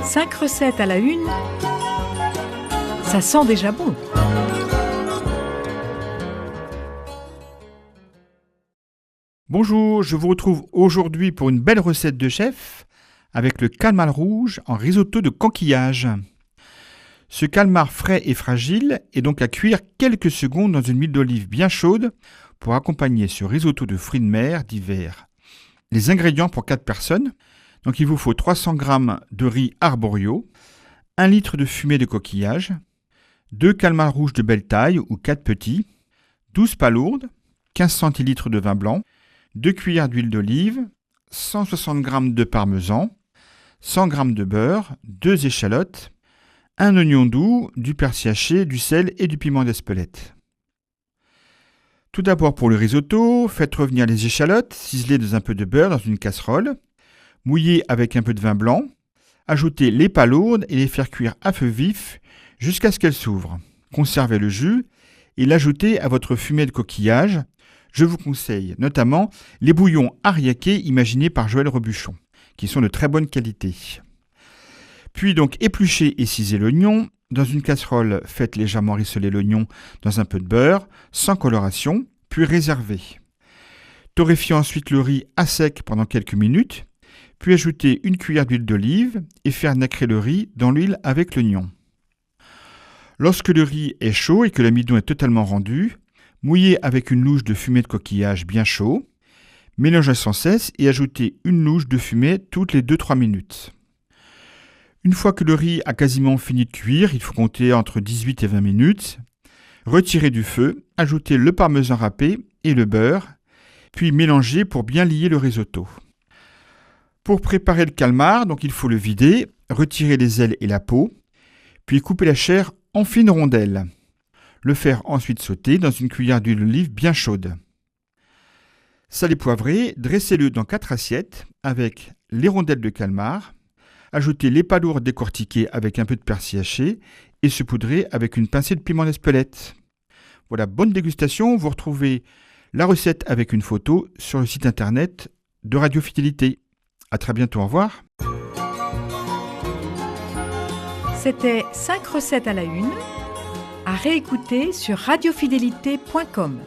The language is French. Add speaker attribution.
Speaker 1: 5 recettes à la une, ça sent déjà bon.
Speaker 2: Bonjour, je vous retrouve aujourd'hui pour une belle recette de chef avec le calmar rouge en risotto de coquillage. Ce calmar frais et fragile est donc à cuire quelques secondes dans une huile d'olive bien chaude pour accompagner ce risotto de fruits de mer d'hiver. Les ingrédients pour 4 personnes, donc il vous faut 300 g de riz arborio, 1 litre de fumée de coquillage, 2 calmars rouges de belle taille ou 4 petits, 12 palourdes, 15 centilitres de vin blanc, 2 cuillères d'huile d'olive, 160 g de parmesan, 100 g de beurre, 2 échalotes, un oignon doux, du persil haché, du sel et du piment d'Espelette. Tout d'abord pour le risotto, faites revenir les échalotes ciselées dans un peu de beurre dans une casserole, mouillez avec un peu de vin blanc, ajoutez les palourdes et les faire cuire à feu vif jusqu'à ce qu'elles s'ouvrent. Conservez le jus et l'ajoutez à votre fumée de coquillage. Je vous conseille notamment les bouillons ariakés imaginés par Joël Robuchon, qui sont de très bonne qualité. Puis donc épluchez et cisez l'oignon. Dans une casserole, faites légèrement rissoler l'oignon dans un peu de beurre, sans coloration, puis réservez. Torréfiez ensuite le riz à sec pendant quelques minutes, puis ajoutez une cuillère d'huile d'olive et faire nacrer le riz dans l'huile avec l'oignon. Lorsque le riz est chaud et que l'amidon est totalement rendu, mouillez avec une louche de fumée de coquillage bien chaud, mélangez sans cesse et ajoutez une louche de fumée toutes les 2-3 minutes. Une fois que le riz a quasiment fini de cuire, il faut compter entre 18 et 20 minutes. Retirez du feu, ajoutez le parmesan râpé et le beurre, puis mélangez pour bien lier le risotto. Pour préparer le calmar, donc il faut le vider, retirer les ailes et la peau, puis couper la chair en fines rondelles. Le faire ensuite sauter dans une cuillère d'huile d'olive bien chaude. Salé poivré, dressez-le dans 4 assiettes avec les rondelles de calmar. Ajoutez les palourdes décortiquées avec un peu de persil haché et saupoudrez avec une pincée de piment d'Espelette. Voilà, bonne dégustation. Vous retrouvez la recette avec une photo sur le site internet de Radio Fidélité. À très bientôt, au revoir.
Speaker 1: C'était 5 recettes à la une, à réécouter sur radiofidélité.com.